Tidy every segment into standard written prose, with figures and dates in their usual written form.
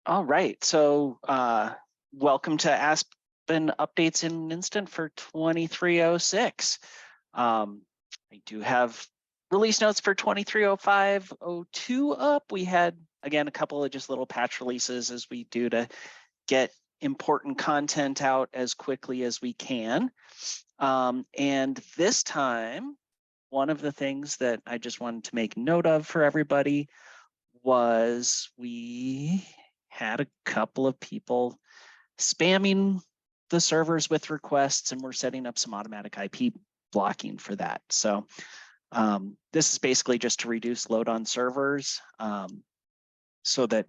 All right, so welcome to Aspen Updates in an Instant for 2306. I do have release notes for 230502 up. We had, again, a couple of just little patch releases as we do to get important content out as quickly as we can. And this time, one of the things that I just wanted to make note of for everybody was we had a couple of people spamming the servers with requests, and we're setting up some automatic IP blocking for that. So this is basically just to reduce load on servers so that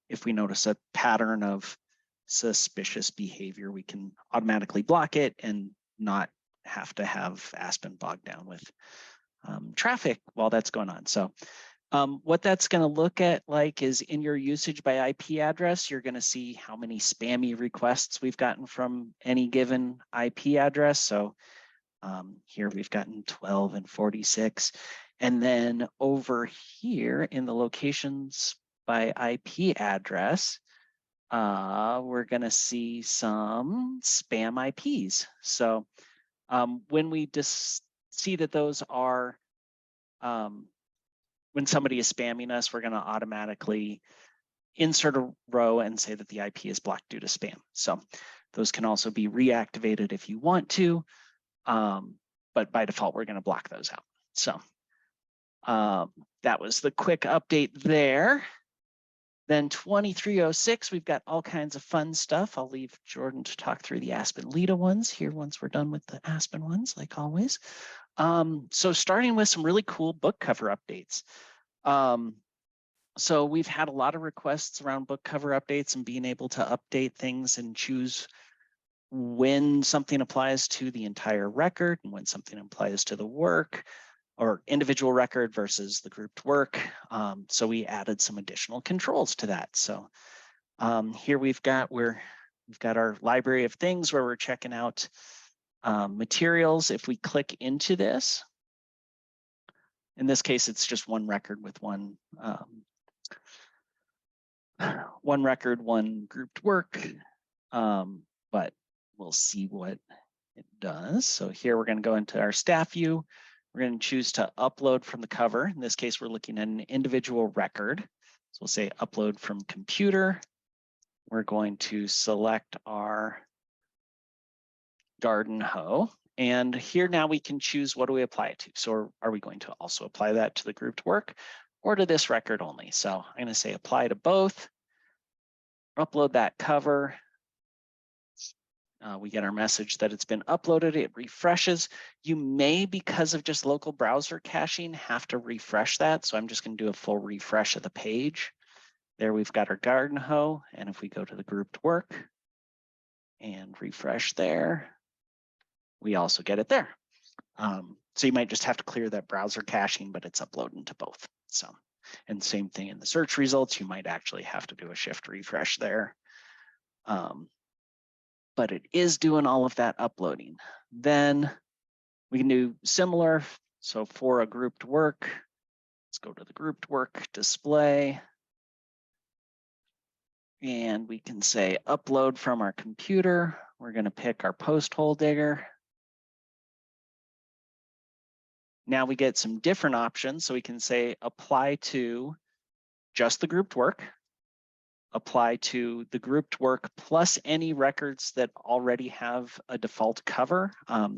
if we notice a pattern of suspicious behavior, we can automatically block it and not have to have Aspen bogged down with traffic while that's going on. So what that's going to look at like is in your usage by IP address, you're going to see how many spammy requests we've gotten from any given IP address. So here we've gotten 12 and 46. And then over here in the locations by IP address, we're going to see some spam IPs. So when we just see that those are when somebody is spamming us, we're going to automatically insert a row and say that the IP is blocked due to spam. So those can also be reactivated if you want to, but by default, we're going to block those out. So that was the quick update there. Then 2306, we've got all kinds of fun stuff. I'll leave Jordan to talk through the Aspen LiDA ones here once we're done with the Aspen ones, like always. So starting with some really cool book cover updates. So we've had a lot of requests around book cover updates and being able to update things and choose when something applies to the entire record and when something applies to the work or individual record versus the grouped work. So we added some additional controls to that. So here we've got our library of things where we're checking out materials. If we click into this, in this case, it's just one record with one record, one grouped work, but we'll see what it does. So here we're going to go into our staff view. We're going to choose to upload from the cover. In this case, we're looking at an individual record. So we'll say upload from computer. We're going to select our garden hoe. And here now we can choose what do we apply it to. So are we going to also apply that to the grouped work or to this record only? So I'm going to say apply to both. Upload that cover. We get our message that it's been uploaded. It refreshes. You may, because of just local browser caching, have to refresh that. So I'm just going to do a full refresh of the page. There we've got our garden hoe. And if we go to the grouped work and refresh there, we also get it there. So you might just have to clear that browser caching, but it's uploading to both. So, and same thing in the search results, you might actually have to do a shift refresh there. But it is doing all of that uploading. Then we can do similar. So for a grouped work, let's go to the grouped work display. And we can say upload from our computer. We're going to pick our post hole digger. Now we get some different options. So we can say apply to just the grouped work, apply to the grouped work plus any records that already have a default cover.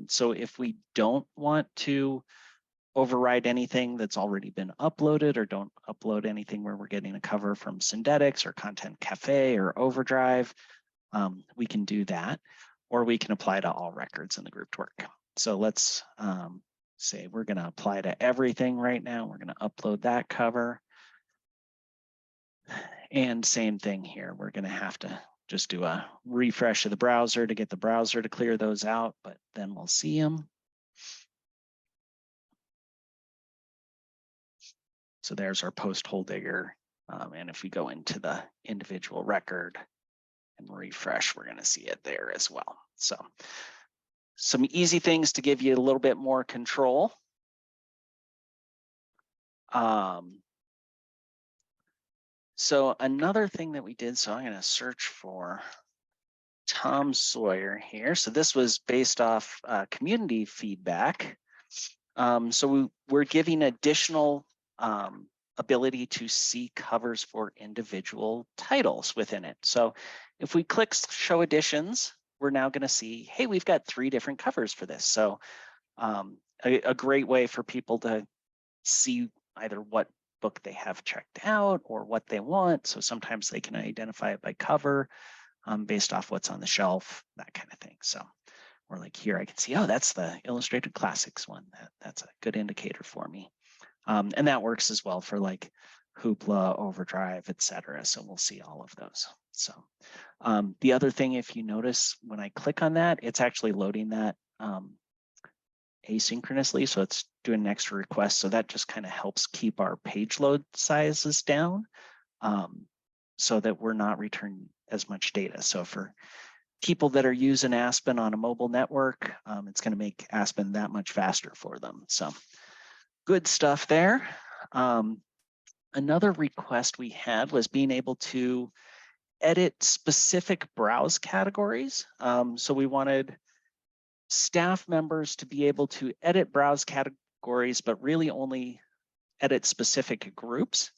So if we don't want to override anything that's already been uploaded or don't upload anything where we're getting a cover from Syndetics or Content Cafe or Overdrive, we can do that, or we can apply to all records in the grouped work. So let's say we're going to apply to everything right now. We're going to upload that cover. And same thing here. We're going to have to just do a refresh of the browser to get the browser to clear those out, but then we'll see them. So there's our post hole digger. And if we go into the individual record and refresh, we're going to see it there as well. So some easy things to give you a little bit more control. So another thing that we did, so I'm going to search for Tom Sawyer here. So this was based off community feedback. So we're giving additional ability to see covers for individual titles within it. So if we click show editions, we're now going to see, hey, we've got 3 different covers for this. So a great way for people to see either what book they have checked out or what they want. So sometimes they can identify it by cover based off what's on the shelf, that kind of thing. So or like here, I can see, oh, that's the Illustrated Classics one. That's a good indicator for me. And that works as well for like Hoopla, Overdrive, etc. So we'll see all of those. So the other thing, if you notice, when I click on that, it's actually loading that asynchronously. So it's doing an extra request. So that just kind of helps keep our page load sizes down so that we're not returning as much data. So for people that are using Aspen on a mobile network, it's going to make Aspen that much faster for them. So good stuff there. Another request we had was being able to edit specific browse categories. So we wanted staff members to be able to edit browse categories, but really only edit specific groups.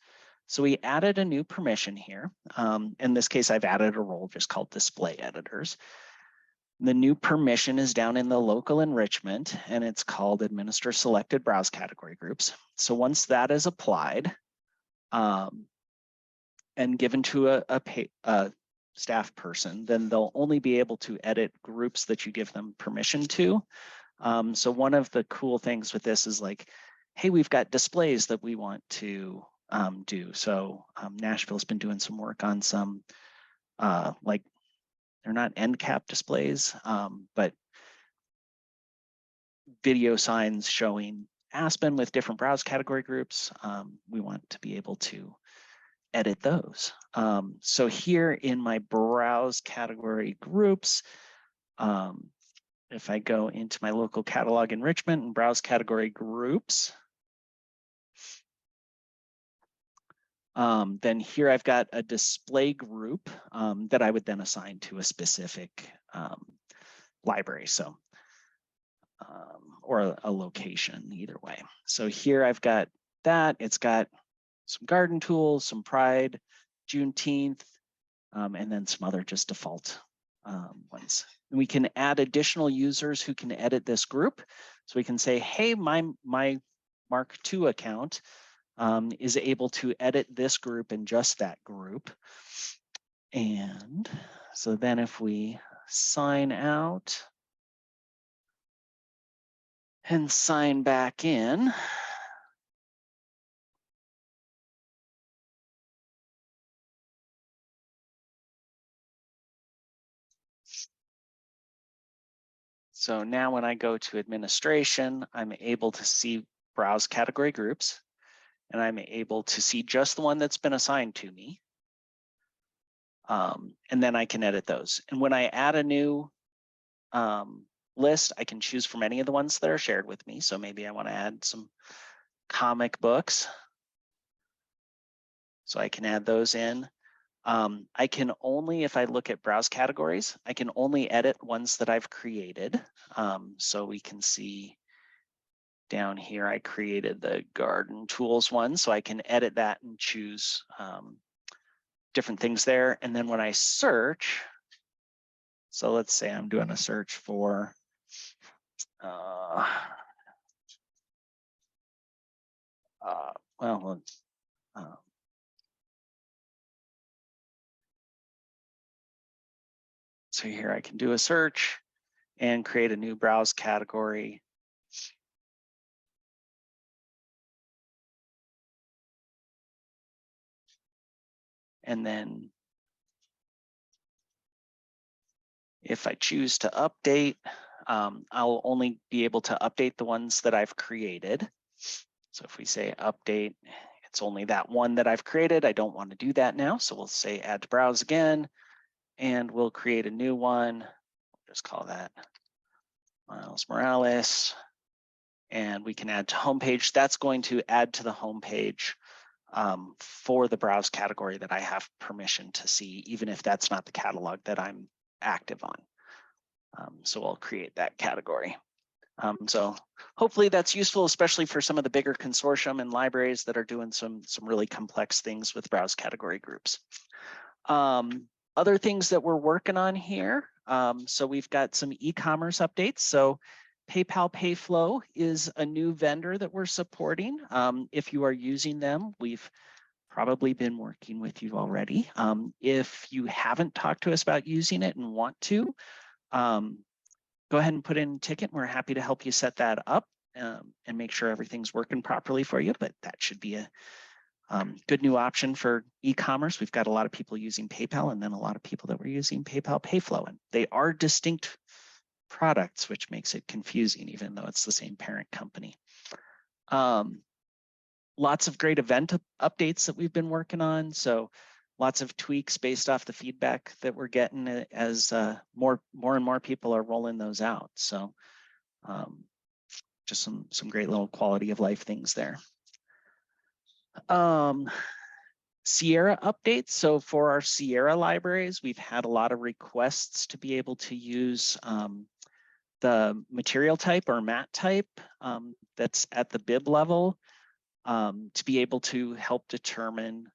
So we added a new permission here. In this case, I've added a role just called display editors. The new permission is down in the local enrichment, and it's called administer selected browse category groups. So once that is applied and given to a staff person, then they'll only be able to edit groups that you give them permission to. So one of the cool things with this is like, hey, we've got displays that we want to do. So Nashville's been doing some work on some like, they're not end cap displays, but video signs showing Aspen with different browse category groups. We want to be able to edit those. So here in my browse category groups, if I go into my local catalog enrichment and browse category groups, then here I've got a display group that I would then assign to a specific library. So, or a location, either way. So here I've got that. It's got some garden tools, some Pride, Juneteenth, and then some other just default ones. And we can add additional users who can edit this group. So we can say, hey, my Mark II account is able to edit this group and just that group. And so then if we sign out and sign back in, so now when I go to administration, I'm able to see browse category groups, and I'm able to see just the one that's been assigned to me. And then I can edit those. And when I add a new list, I can choose from any of the ones that are shared with me. So maybe I want to add some comic books. So I can add those in. I can only, if I look at browse categories, I can only edit ones that I've created. So we can see down here, I created the garden tools one, so I can edit that and choose different things there. And then when I search, so let's say I'm doing a search for so here I can do a search and create a new browse category. And then if I choose to update, I'll only be able to update the ones that I've created. So if we say update, it's only that one that I've created. I don't want to do that now. So we'll say add to browse again, and we'll create a new one. We'll just call that Miles Morales. And we can add to homepage. That's going to add to the homepage for the browse category that I have permission to see, even if that's not the catalog that I'm active on. So I'll create that category. So hopefully that's useful, especially for some of the bigger consortium and libraries that are doing some really complex things with browse category groups. Other things that we're working on here. So we've got some e-commerce updates. So PayPal Payflow is a new vendor that we're supporting. If you are using them, we've probably been working with you already. If you haven't talked to us about using it and want to, go ahead and put in a ticket. We're happy to help you set that up and make sure everything's working properly for you. But that should be a good new option for e-commerce. We've got a lot of people using PayPal and then a lot of people that were using PayPal Payflow. And they are distinct products, which makes it confusing, even though it's the same parent company. Lots of great event updates that we've been working on. So lots of tweaks based off the feedback that we're getting as more and more people are rolling those out. So just some great little quality of life things there. Sierra updates. So for our Sierra libraries, we've had a lot of requests to be able to use the material type or mat type that's at the bib level to be able to help determine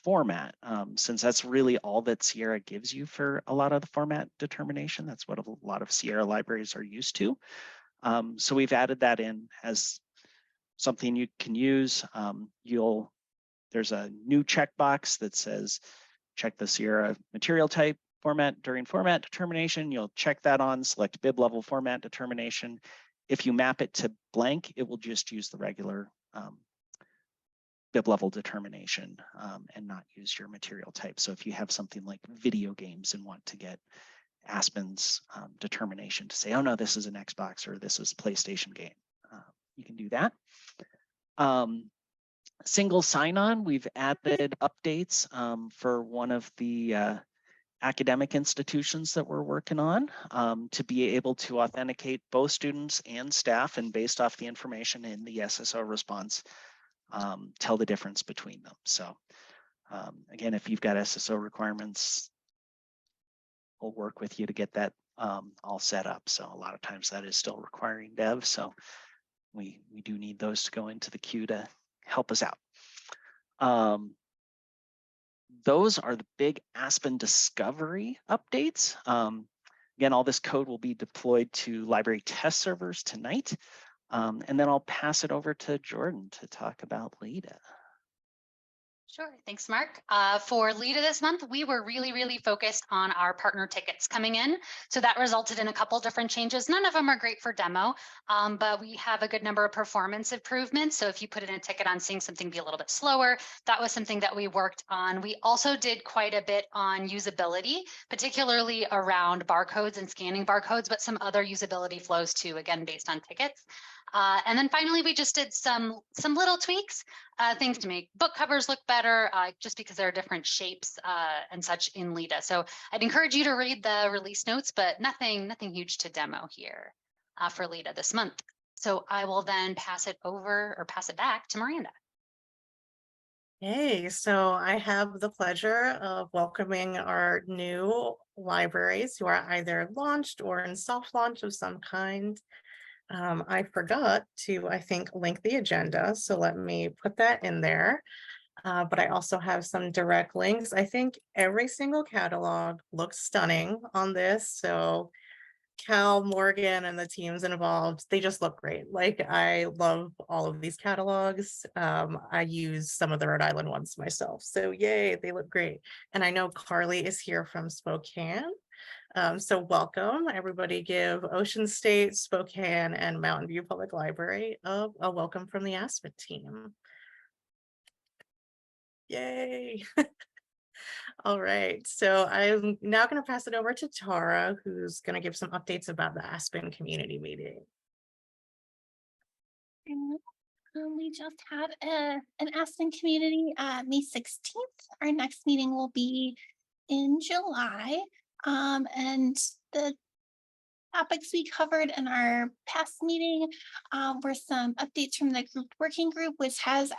format, since that's really all that Sierra gives you for a lot of the format determination. That's what a lot of Sierra libraries are used to. So we've added that in as something you can use. There's a new checkbox that says check the Sierra material type format during format determination. You'll check that on, select bib level format determination. If you map it to blank, it will just use the regular bib level determination and not use your material type. So if you have something like video games and want to get Aspen's determination to say, oh no, this is an Xbox or this is a PlayStation game, you can do that. Single sign-on, we've added updates for one of the academic institutions that we're working on to be able to authenticate both students and staff, and based off the information in the SSO response, tell the difference between them. So again, if you've got SSO requirements, we'll work with you to get that all set up. So a lot of times that is still requiring dev. So we do need those to go into the queue to help us out. Those are the big Aspen Discovery updates. Again, all this code will be deployed to library test servers tonight. And then I'll pass it over to Jordan to talk about LiDA. Sure. Thanks, Mark. For LiDA this month, we were really focused on our partner tickets coming in. So that resulted in a couple different changes. None of them are great for demo, but we have a good number of performance improvements. So if you put in a ticket on seeing something be a little bit slower, that was something that we worked on. We also did quite a bit on usability, particularly around barcodes and scanning barcodes, but some other usability flows too, again, based on tickets. And then finally, we just did some little tweaks, things to make book covers look better, just because there are different shapes and such in LiDA. So I'd encourage you to read the release notes, but nothing huge to demo here for LiDA this month. So I will then pass it back to Miranda. Hey, so I have the pleasure of welcoming our new libraries who are either launched or in soft launch of some kind. I forgot to, I think, link the agenda, so let me put that in there. But I also have some direct links. I think every single catalog looks stunning on this. So Cal, Morgan, and the teams involved, they just look great. Like, I love all of these catalogs. I use some of the Rhode Island ones myself. So yay, they look great. And I know Carly is here from Spokane. So welcome, everybody. Give Ocean State, Spokane, and Mountain View Public Library a welcome from the Aspen team. Yay. All right, so I'm now going to pass it over to Tara, who's going to give some updates about the Aspen community meeting. We just had an Aspen community May 16th. Our next meeting will be in July. And the topics we covered in our past meeting were some updates from the working group, which has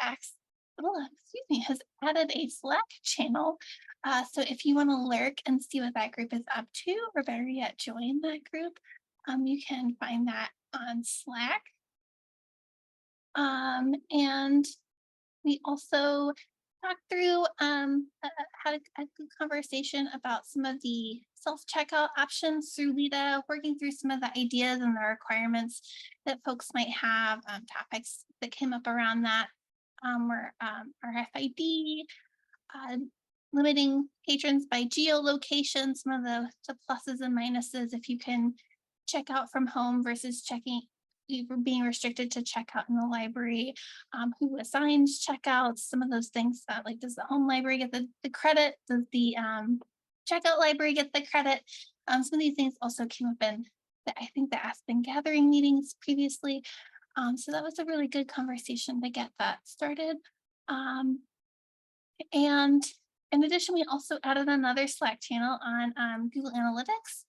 excuse me, has added a Slack channel. So if you want to lurk and see what that group is up to, or better yet, join that group, you can find that on Slack. And we also talked through, had a good conversation about some of the self-checkout options through LiDA, working through some of the ideas and the requirements that folks might have, topics that came up around that were RFID, limiting patrons by geolocation, some of the pluses and minuses if you can check out from home versus being restricted to checkout in the library, who assigns checkouts, some of those things that, like, does the home library get the credit? Does the checkout library get the credit? Some of these things also came up in I think the Aspen gathering meetings previously. So that was a really good conversation to get that started. And in addition, we also added another Slack channel on Google Analytics.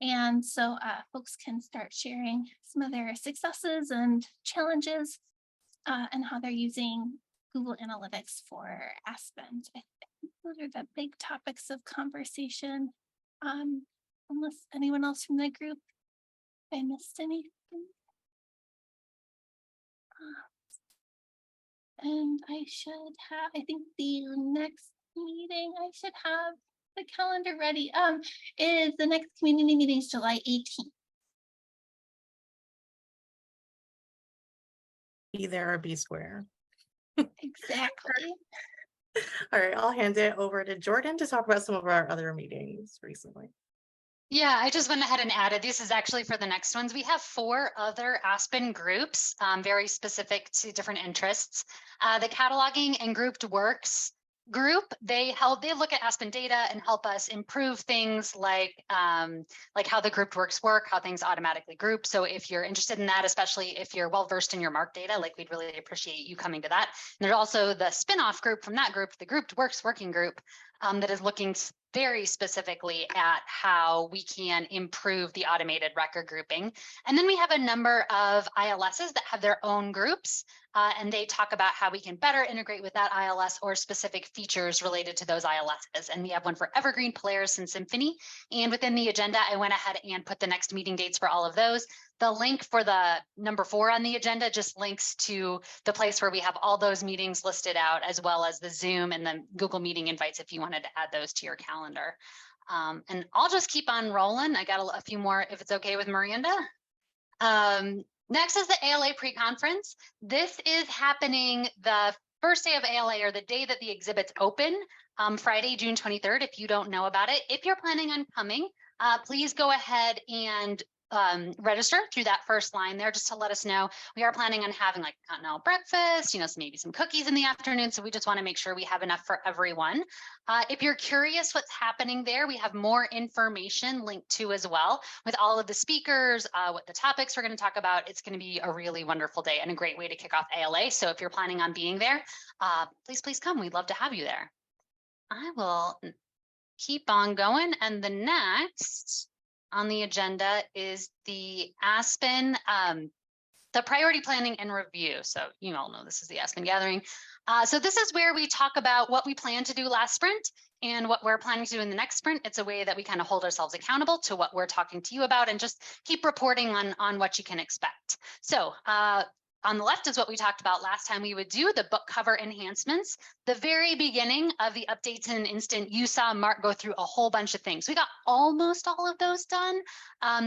And so folks can start sharing some of their successes and challenges and how they're using Google Analytics for Aspen. I think those are the big topics of conversation. Unless anyone else from the group, if I missed anything. And I think the next meeting, I should have the calendar ready. Is the next community meeting is July 18th. Be there or be square. Exactly. All right, I'll hand it over to Jordan to talk about some of our other meetings recently. Yeah, I just went ahead and added, this is actually for the next ones. We have 4 other Aspen groups, very specific to different interests. The cataloging and grouped works group, they look at Aspen data and help us improve things like how the grouped works work, how things automatically group. So if you're interested in that, especially if you're well versed in your MARC data, like, we'd really appreciate you coming to that. And there's also the spin-off group from that group, the grouped works working group, that is looking very specifically at how we can improve the automated record grouping. And then we have a number of ILSs that have their own groups, and they talk about how we can better integrate with that ILS or specific features related to those ILSs. And we have one for Evergreen, Polaris, and Symphony. And within the agenda, I went ahead and put the next meeting dates for all of those. The link for the number 4 on the agenda just links to the place where we have all those meetings listed out, as well as the Zoom and the Google Meeting invites if you wanted to add those to your calendar. And I'll just keep on rolling. I got a few more, if it's okay with Miranda. Next is the ALA pre-conference. This is happening the first day of ALA, or the day that the exhibits open, Friday, June 23rd, if you don't know about it. If you're planning on coming, please go ahead and register through that first line there, just to let us know. We are planning on having, like, continental breakfast, so maybe some cookies in the afternoon. So we just want to make sure we have enough for everyone. If you're curious what's happening there, we have more information linked to as well, with all of the speakers, what the topics we're going to talk about. It's going to be a really wonderful day and a great way to kick off ALA. So if you're planning on being there, please come. We'd love to have you there. I will keep on going. And the next on the agenda is the Aspen, the priority planning and review. So you all know this is the Aspen gathering. So this is where we talk about what we plan to do last sprint and what we're planning to do in the next sprint. It's a way that we kind of hold ourselves accountable to what we're talking to you about, and just keep reporting on what you can expect. So on the left is what we talked about last time we would do, the book cover enhancements. The very beginning of the updates in Instant, you saw Mark go through a whole bunch of things. We got almost all of those done.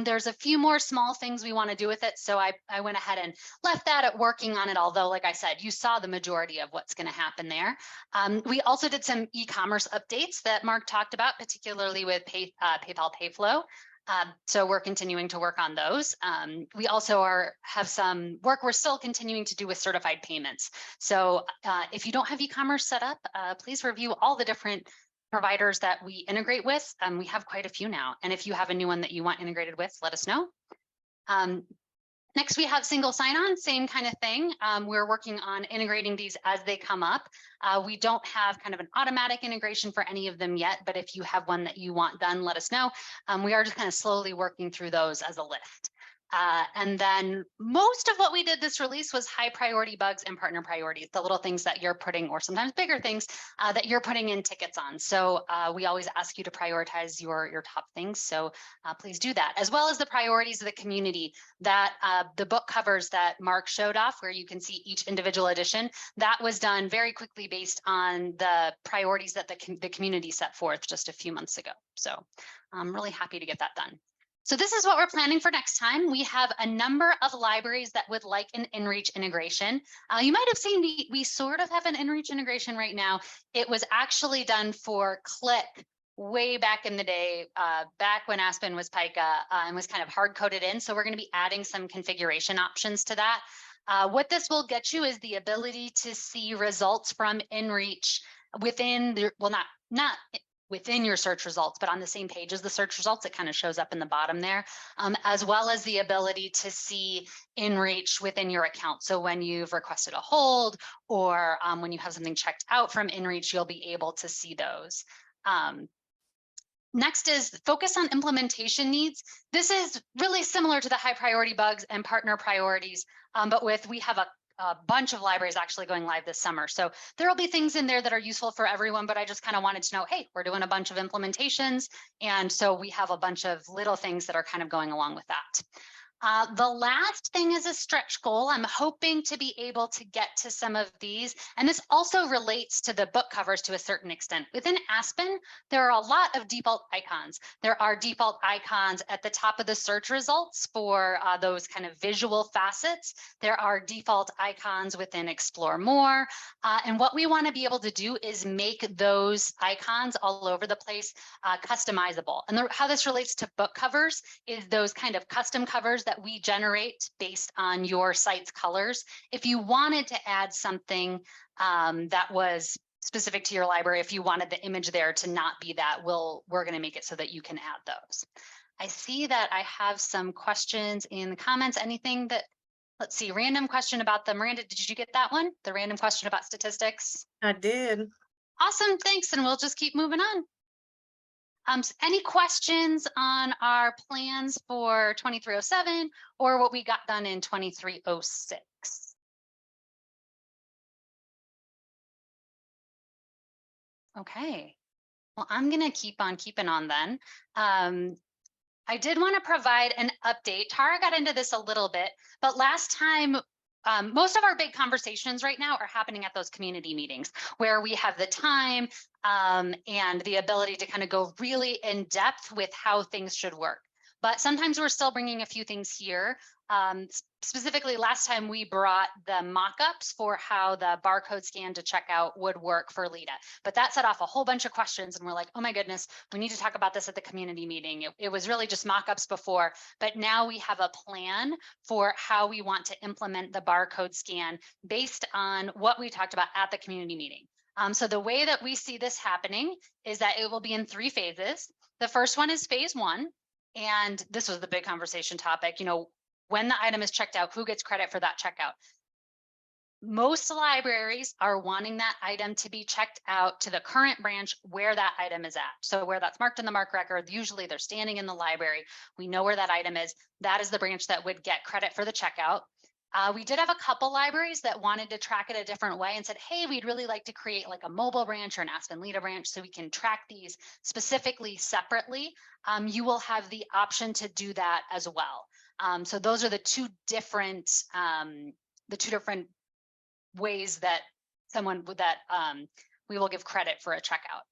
There's a few more small things we want to do with it. So I went ahead and left that at working on it. Although, like I said, you saw the majority of what's going to happen there. We also did some e-commerce updates that Mark talked about, particularly with PayPal Payflow. So we're continuing to work on those. We also have some work we're still continuing to do with certified payments. So if you don't have e-commerce set up, please review all the different providers that we integrate with. We have quite a few now. And if you have a new one that you want integrated with, let us know. Next, we have single sign-on, same kind of thing. We're working on integrating these as they come up. We don't have kind of an automatic integration for any of them yet, but if you have one that you want done, let us know. We are just kind of slowly working through those as a list. And then most of what we did this release was high priority bugs and partner priorities, the little things that you're putting, or sometimes bigger things that you're putting in tickets on. So we always ask you to prioritize your top things. So please do that, as well as the priorities of the community. That the book covers that Mark showed off, where you can see each individual edition, that was done very quickly based on the priorities that the community set forth just a few months ago. So I'm really happy to get that done. So this is what we're planning for next time. We have a number of libraries that would like an InReach integration. You might have seen we sort of have an InReach integration right now. It was actually done for Click way back in the day, back when Aspen was Pica and was kind of hard coded in. So we're going to be adding some configuration options to that. What this will get you is the ability to see results from InReach within the, well, not within your search results, but on the same page as the search results. It kind of shows up in the bottom there, as well as the ability to see InReach within your account. So when you've requested a hold, or when you have something checked out from InReach, you'll be able to see those. Next is focus on implementation needs. This is really similar to the high priority bugs and partner priorities, but we have a bunch of libraries actually going live this summer. So there will be things in there that are useful for everyone, but I just kind of wanted to know, hey, we're doing a bunch of implementations. And so we have a bunch of little things that are kind of going along with that. The last thing is a stretch goal. I'm hoping to be able to get to some of these. And this also relates to the book covers to a certain extent. Within Aspen, there are a lot of default icons. There are default icons at the top of the search results for those kind of visual facets. There are default icons within Explore More. And what we want to be able to do is make those icons all over the place customizable. And how this relates to book covers is those kind of custom covers that we generate based on your site's colors. If you wanted to add something that was specific to your library, if you wanted the image there to not be that, we're going to make it so that you can add those. I see that I have some questions in the comments. Anything that, let's see, random question about the Miranda. Did you get that one? The random question about statistics? I did. Awesome, thanks. And we'll just keep moving on. Any questions on our plans for 2307 or what we got done in 2306? Okay, well, I'm going to keep on keeping on then. I did want to provide an update. Tara got into this a little bit, but last time, most of our big conversations right now are happening at those community meetings where we have the time and the ability to kind of go really in depth with how things should work. But sometimes we're still bringing a few things here. Specifically, last time we brought the mock-ups for how the barcode scan to checkout would work for LiDA. But that set off a whole bunch of questions and we're like, oh my goodness, we need to talk about this at the community meeting. It was really just mock-ups before, but now we have a plan for how we want to implement the barcode scan based on what we talked about at the community meeting. So the way that we see this happening is that it will be in 3 phases. The first one is phase 1. And this was the big conversation topic, when the item is checked out, who gets credit for that checkout? Most libraries are wanting that item to be checked out to the current branch where that item is at. So where that's marked in the MARC record, usually they're standing in the library. We know where that item is. That is the branch that would get credit for the checkout. We did have a couple libraries that wanted to track it a different way and said, hey, we'd really like to create like a mobile branch or an Aspen LiDA branch so we can track these specifically separately. You will have the option to do that as well. So those are the two different ways that we will give credit for a checkout.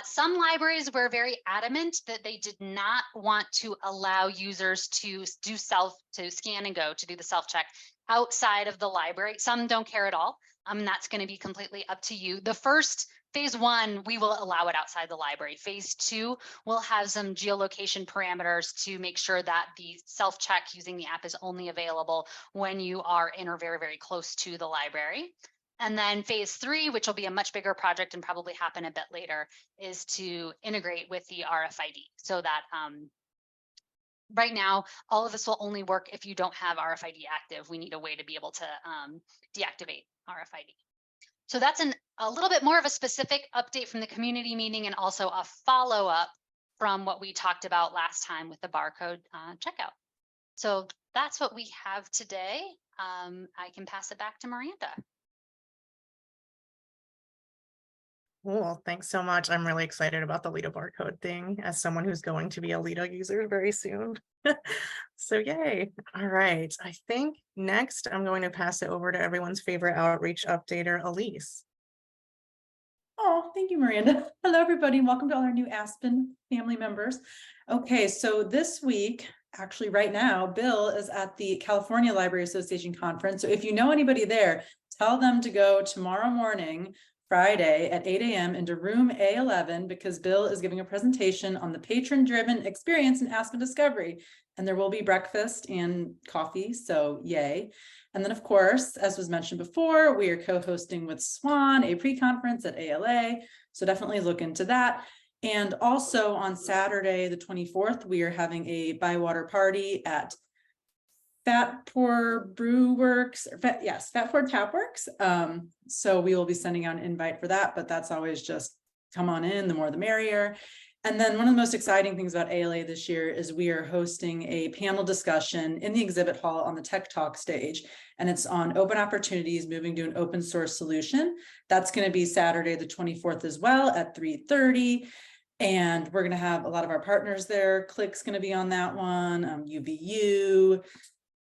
Some libraries were very adamant that they did not want to allow users to scan and go to do the self-check outside of the library. Some don't care at all. That's going to be completely up to you. The first phase 1, we will allow it outside the library. Phase 2, we'll have some geolocation parameters to make sure that the self-check using the app is only available when you are in or very, very close to the library. And then phase 3, which will be a much bigger project and probably happen a bit later, is to integrate with the RFID so that right now, all of this will only work if you don't have RFID active. We need a way to be able to deactivate RFID. So that's a little bit more of a specific update from the community meeting and also a follow-up from what we talked about last time with the barcode checkout. So that's what we have today. I can pass it back to Miranda. Cool, thanks so much. I'm really excited about the LiDA barcode thing as someone who's going to be a LiDA user very soon. So yay. All right. I think next I'm going to pass it over to everyone's favorite outreach updater, Elise. Oh, thank you, Miranda. Hello, everybody. Welcome to all our new Aspen family members. Okay, so this week, actually right now, Bill is at the California Library Association conference. So if you know anybody there, tell them to go tomorrow morning, Friday at 8 a.m. into room A11, because Bill is giving a presentation on the patron-driven experience in Aspen Discovery. And there will be breakfast and coffee, so yay. And then, of course, as was mentioned before, we are co-hosting with Swan, a pre-conference at ALA. So definitely look into that. And also on Saturday, the 24th, we are having a Bywater party at Fat Poor Brew Works. Fat Poor Tap Works. So we will be sending out an invite for that, but that's always just come on in, the more the merrier. And then one of the most exciting things about ALA this year is we are hosting a panel discussion in the exhibit hall on the Tech Talk stage. And it's on open opportunities, moving to an open source solution. That's going to be Saturday, the 24th as well at 3:30. And we're going to have a lot of our partners there. Click's going to be on that one, UVU,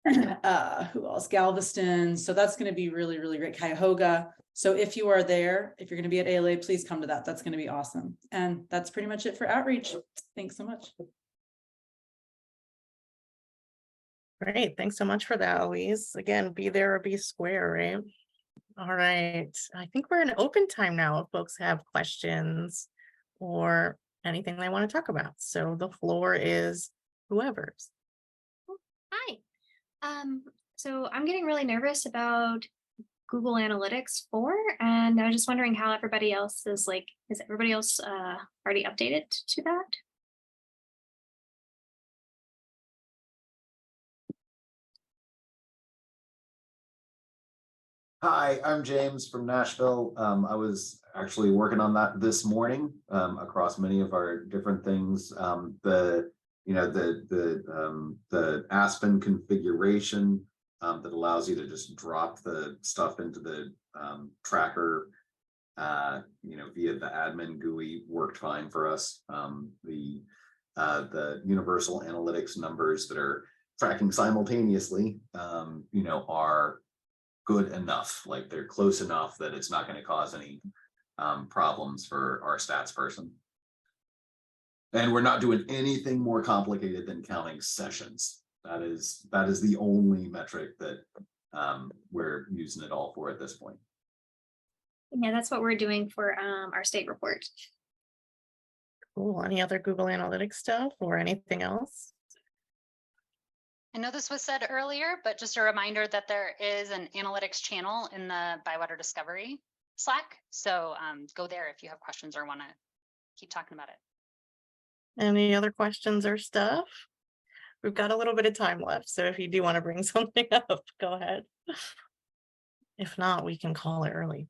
who else? Galveston. So that's going to be really, really great. Cuyahoga. So if you are there, if you're going to be at ALA, please come to that. That's going to be awesome. And that's pretty much it for outreach. Thanks so much. Great, thanks so much for that, Elise. Again, be there or be square, right? All right, I think we're in open time now if folks have questions or anything they want to talk about. So the floor is whoever's. Hi. So I'm getting really nervous about Google Analytics 4, and I was just wondering how everybody else is everybody else already updated to that? Hi, I'm James from Nashville. I was actually working on that this morning across many of our different things. The Aspen configuration that allows you to just drop the stuff into the tracker, via the admin GUI worked fine for us. The universal analytics numbers that are tracking simultaneously, are good enough, like they're close enough that it's not going to cause any problems for our stats person. And we're not doing anything more complicated than counting sessions. That is the only metric that we're using it all for at this point. Yeah, that's what we're doing for our state report. Cool. Any other Google Analytics stuff or anything else? I know this was said earlier, but just a reminder that there is an analytics channel in the Bywater Discovery Slack. So go there if you have questions or want to keep talking about it. Any other questions or stuff? We've got a little bit of time left, so if you do want to bring something up, go ahead. If not, we can call it early.